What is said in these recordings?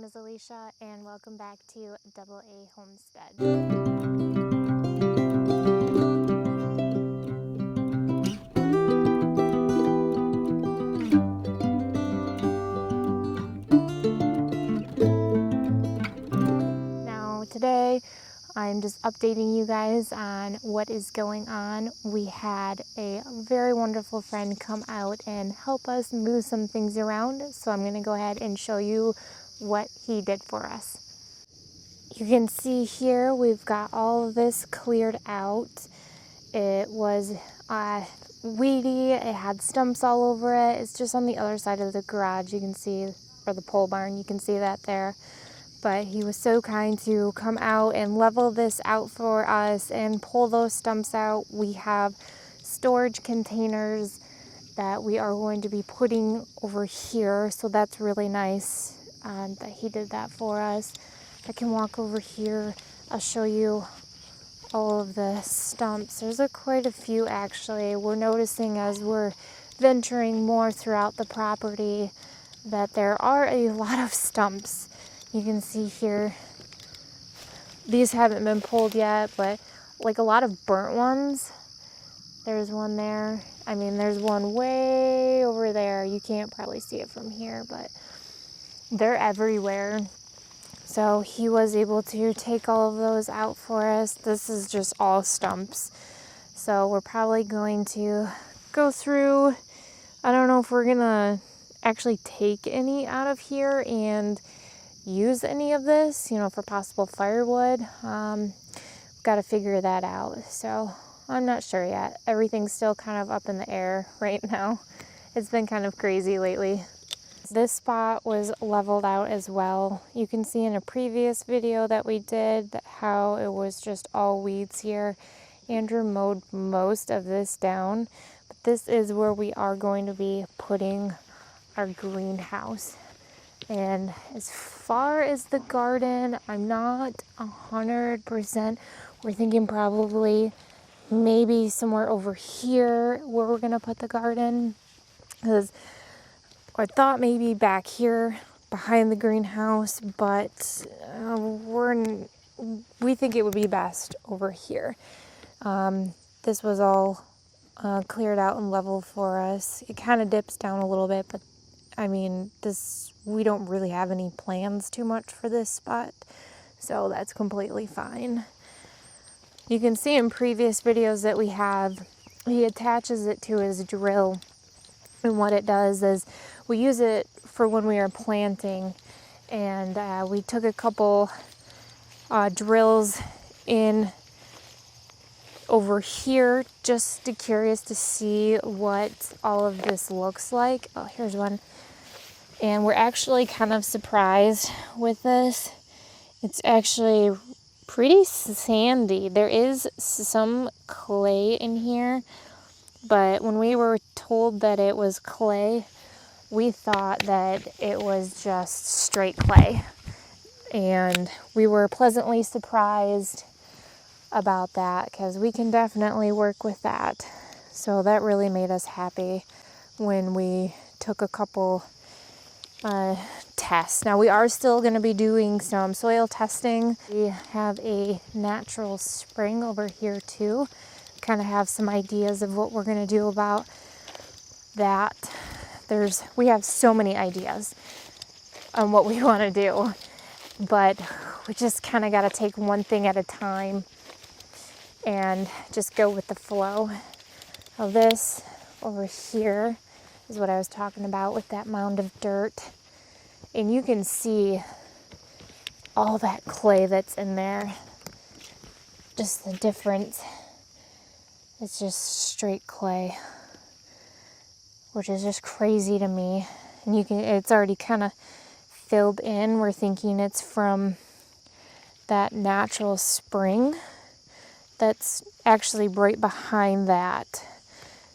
is Alicia, and welcome back to Double A Homestead. Now today I'm just updating you guys on what is going on. We had a very wonderful friend come out and help us move some things around, so I'm going to go ahead and show you what he did for us. You can see here we've got all of this cleared out. It was weedy, it had stumps all over it. It's just on the other side of the garage, you can see, or the pole barn, you can see that there. But he was so kind to come out and level this out for us and pull those stumps out. We have storage containers that we are going to be putting over here, so that's really nice that he did that for us. I can walk over here. I'll show you all of the stumps. There's quite a few actually. We're noticing as we're venturing more throughout the property that there are a lot of stumps. You can see here, these haven't been pulled yet, but like a lot of burnt ones. There's one there. I mean, there's one way over there. You can't probably see it from here, but they're everywhere. So he was able to take all of those out for us. This is just all stumps. So we're probably going to go through. I don't know if we're gonna actually take any out of here and use any of this, for possible firewood. Got to figure that out. So I'm not sure yet. Everything's still kind of up in the air right now. It's been kind of crazy lately. This spot was leveled out as well. You can see in a previous video that we did how it was just all weeds here. Andrew mowed most of this down, but this is where we are going to be putting our greenhouse. And as far as the garden, I'm not 100%. We're thinking probably maybe somewhere over here where we're gonna put the garden, because I thought maybe back here behind the greenhouse, but we think it would be best over here. This was all cleared out and leveled for us. It kind of dips down a little bit, but I mean, we don't really have any plans too much for this spot, so that's completely fine. You can see in previous videos that we have, he attaches it to his drill, and what it does is we use it for when we are planting, and we took a couple drills in over here just curious to see what all of this looks like. Oh, here's one. And we're actually kind of surprised with this. It's actually pretty sandy. There is some clay in here, but when we were told that it was clay, we thought that it was just straight clay. And we were pleasantly surprised about that, because we can definitely work with that. So that really made us happy when we took a couple tests. Now we are still going to be doing some soil testing. We have a natural spring over here too. Kind of have some ideas of what we're going to do about that. We have so many ideas on what we want to do, but we just kind of got to take one thing at a time and just go with the flow. Now this over here is what I was talking about with that mound of dirt. And you can see all that clay that's in there. Just the difference. It's just straight clay, which is just crazy to me. And it's already kind of filled in. We're thinking it's from that natural spring that's actually right behind that.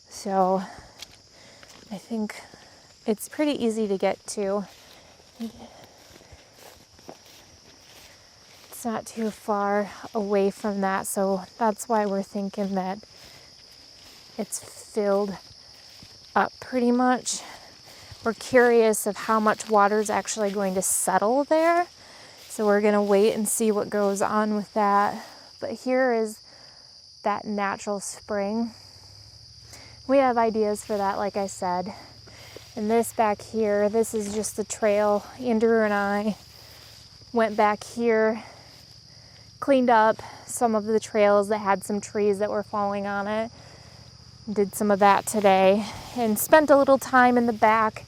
So I think it's pretty easy to get to. It's not too far away from that, so that's why we're thinking that it's filled up pretty much. we're curious of how much water is actually going to settle there. So we're going to wait and see what goes on with that. But here is that natural spring. We have ideas for that, like I said. And this back here, this is just the trail. Andrew and I went back here, cleaned up some of the trails that had some trees that were falling on it. Did some of that today and spent a little time in the back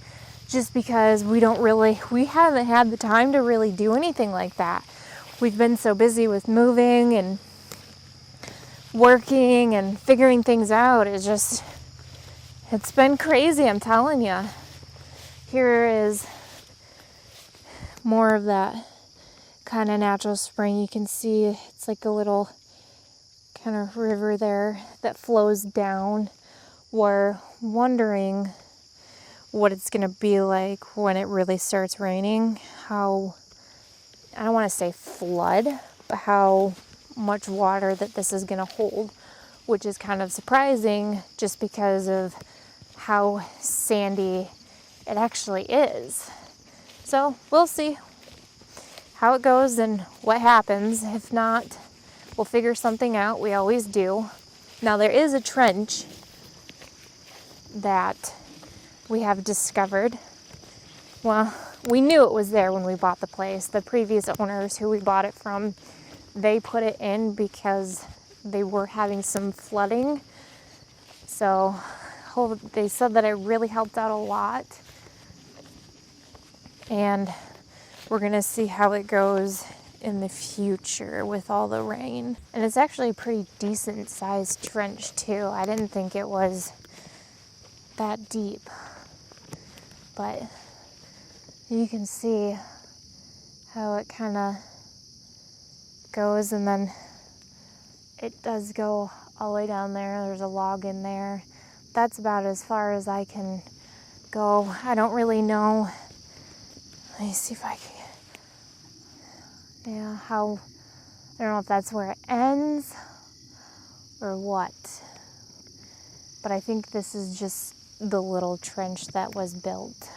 just because we haven't had the time to really do anything like that. We've been so busy with moving and working and figuring things out. It's been crazy, I'm telling you. Here is more of that kind of natural spring. You can see it's like a little kind of river there that flows down. We're wondering what it's going to be like when it really starts raining. How, I don't want to say flood, but how much water that this is going to hold, which is kind of surprising just because of how sandy it actually is. So we'll see how it goes and what happens. If not, we'll figure something out. We always do. Now there is a trench that we have discovered. Well, we knew it was there when we bought the place. The previous owners who we bought it from, they put it in because they were having some flooding. So they said that it really helped out a lot. And we're going to see how it goes in the future with all the rain. And it's actually a pretty decent sized trench too. I didn't think it was that deep. But you can see how it kind of goes, and then it does go all the way down there. There's a log in there. That's about as far as I can go. I don't really know. Let me see if I can. Yeah, I don't know if that's where it ends or what. But I think this is just the little trench that was built.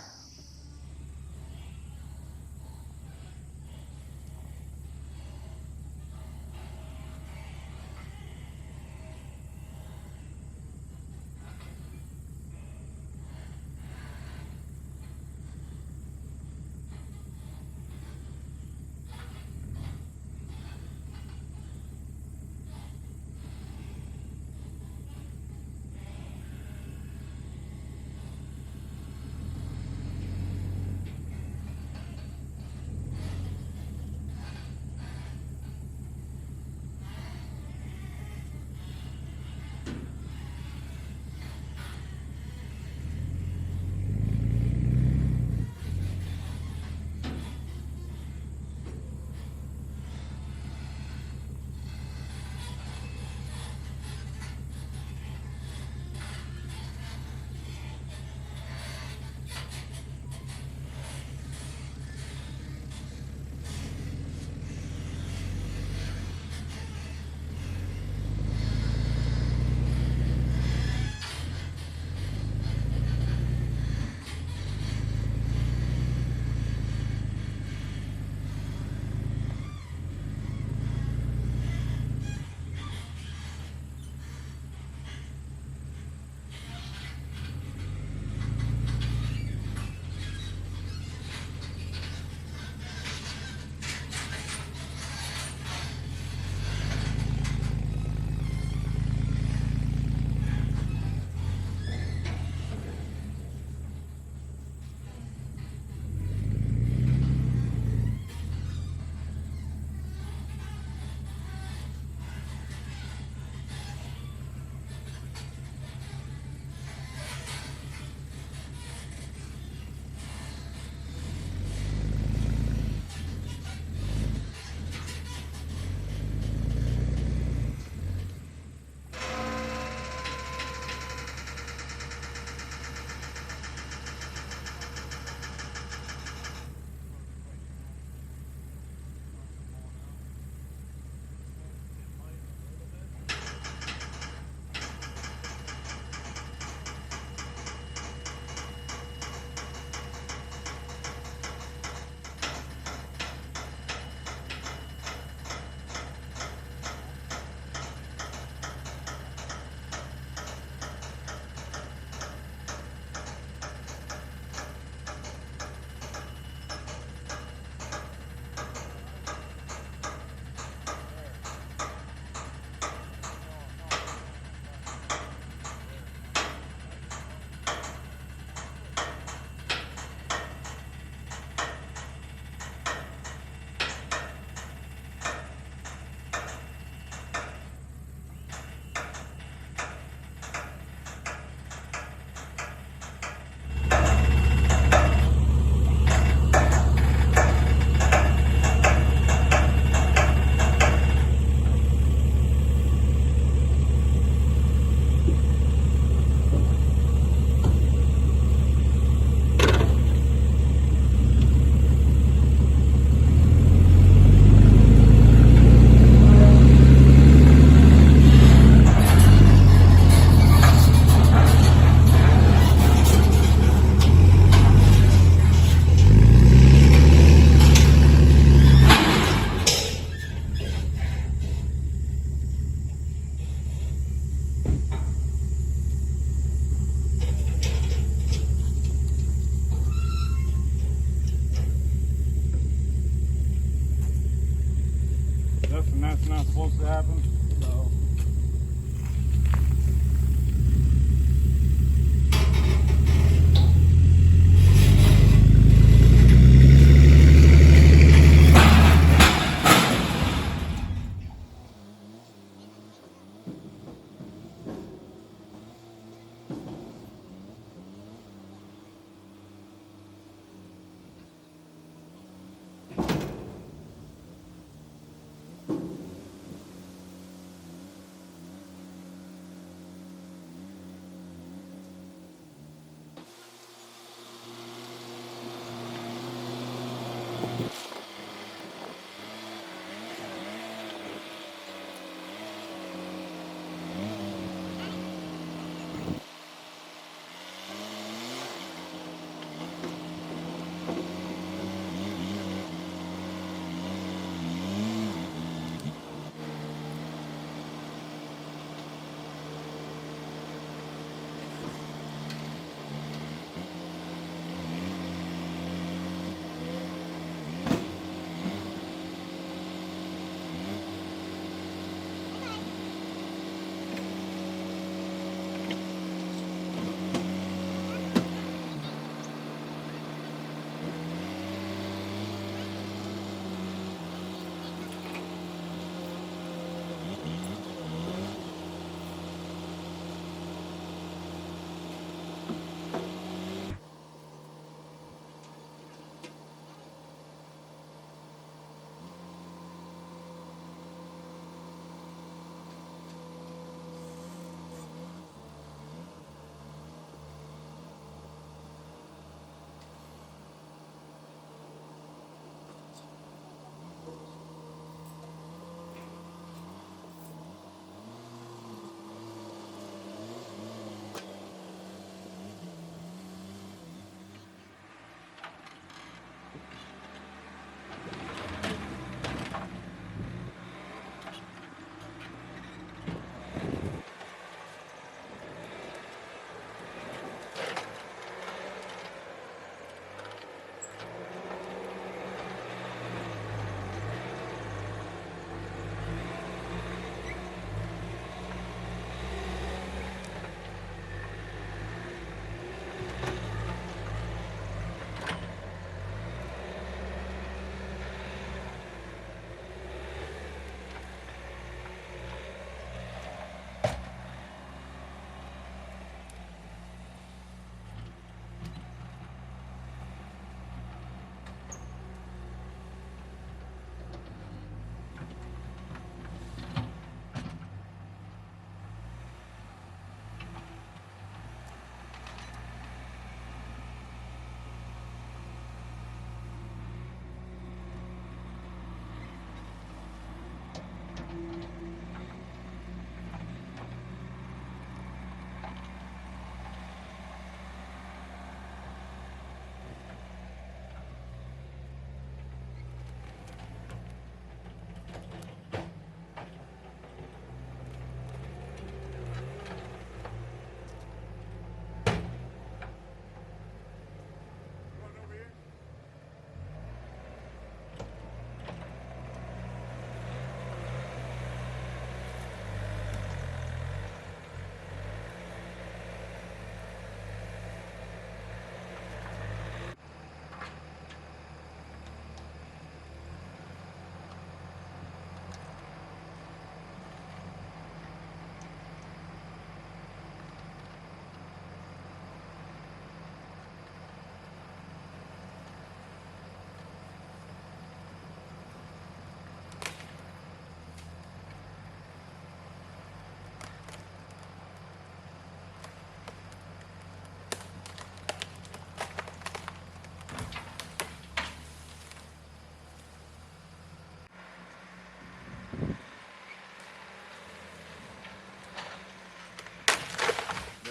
not supposed to happen. So.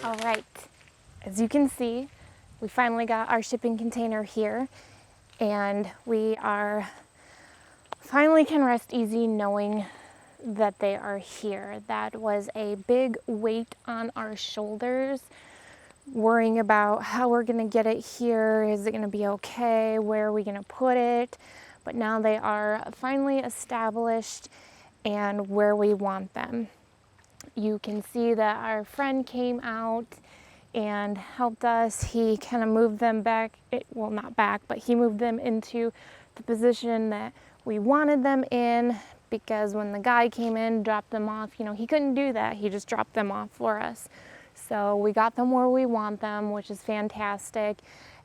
All right, as you can see, we finally got our shipping container here, and we are finally can rest easy knowing that they are here. That was a big weight on our shoulders, worrying about how we're gonna get it here. Is it gonna be okay? Where are we gonna put it? But now they are finally established, and where we want them. You can see that our friend came out and helped us. He kind of moved them back, well, not back, but he moved them into the position that we wanted them in, because when the guy came in, dropped them off, he couldn't do that. He just dropped them off for us. So we got them where we want them, which is fantastic.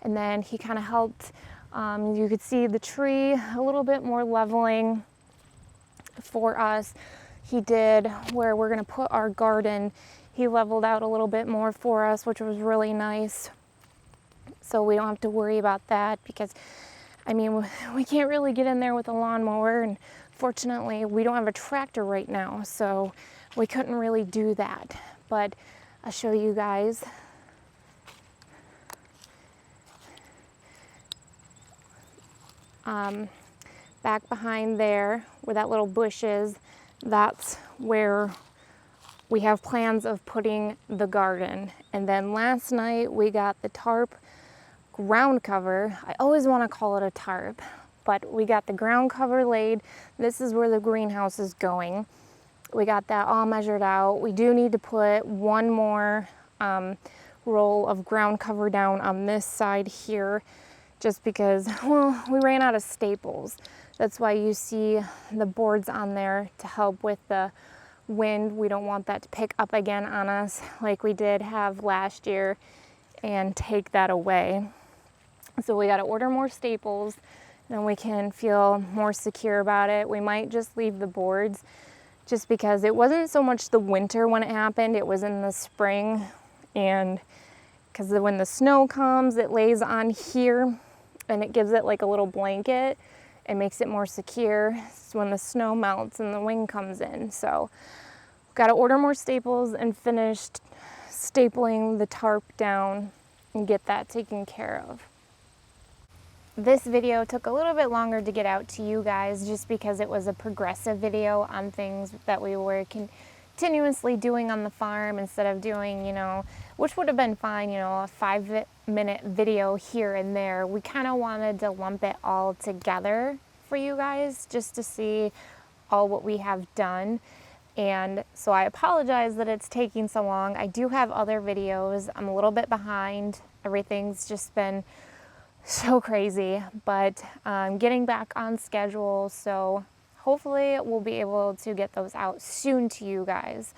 And then he kind of helped, you could see the tree a little bit more leveling for us. He did where we're gonna put our garden. He leveled out a little bit more for us, which was really nice. So we don't have to worry about that, because I mean, we can't really get in there with a lawnmower, and fortunately we don't have a tractor right now, so we couldn't really do that. But I'll show you guys. Back behind there, where that little bush is, that's where we have plans of putting the garden. And then last night we got the tarp ground cover. I always want to call it a tarp, but we got the ground cover laid. This is where the greenhouse is going. We got that all measured out. We do need to put one more roll of ground cover down on this side here, just because, well, we ran out of staples. That's why you see the boards on there to help with the wind. We don't want that to pick up again on us like we did have last year and take that away. So we got to order more staples, then we can feel more secure about it. We might just leave the boards, just because it wasn't so much the winter when it happened, it was in the spring. And because when the snow comes, it lays on here and it gives it like a little blanket. It makes it more secure. It's when the snow melts and the wind comes in. So got to order more staples and finish stapling the tarp down and get that taken care of. This video took a little bit longer to get out to you guys, just because it was a progressive video on things that we were continuously doing on the farm, instead of doing, which would have been fine, a 5-minute video here and there. We kind of wanted to lump it all together for you guys, just to see all what we have done. And so I apologize that it's taking so long. I do have other videos. I'm a little bit behind. Everything's just been so crazy, but getting back on schedule. So hopefully we'll be able to get those out soon to you guys.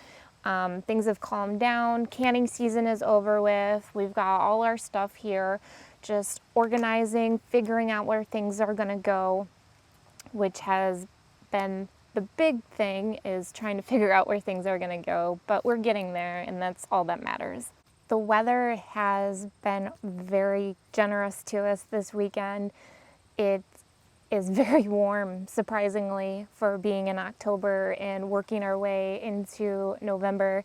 Things have calmed down. Canning season is over with. We've got all our stuff here, just organizing, figuring out where things are gonna go, which has been the big thing, is trying to figure out where things are gonna go, but we're getting there, and that's all that matters. The weather has been very generous to us this weekend. It is very warm, surprisingly, for being in October and working our way into November.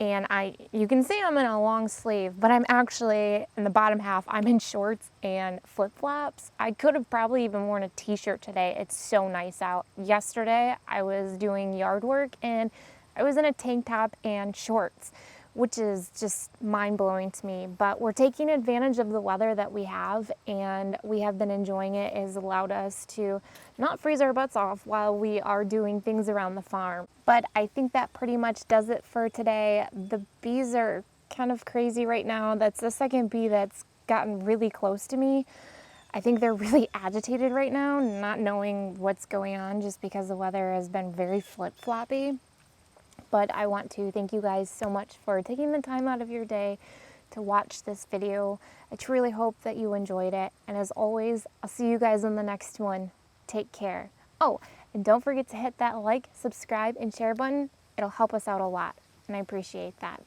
And you can see I'm in a long sleeve, but I'm actually, in the bottom half, I'm in shorts and flip-flops. I could have probably even worn a t-shirt today. It's so nice out. Yesterday, I was doing yard work and I was in a tank top and shorts, which is just mind-blowing to me. But we're taking advantage of the weather that we have, and we have been enjoying it. It has allowed us to not freeze our butts off while we are doing things around the farm. But I think that pretty much does it for today. The bees are kind of crazy right now. That's the second bee that's gotten really close to me. I think they're really agitated right now, not knowing what's going on, just because the weather has been very flip-floppy. But I want to thank you guys so much for taking the time out of your day to watch this video. I truly hope that you enjoyed it. And as always, I'll see you guys in the next one. Take care. Oh, and don't forget to hit that like, subscribe, and share button. It'll help us out a lot, and I appreciate that.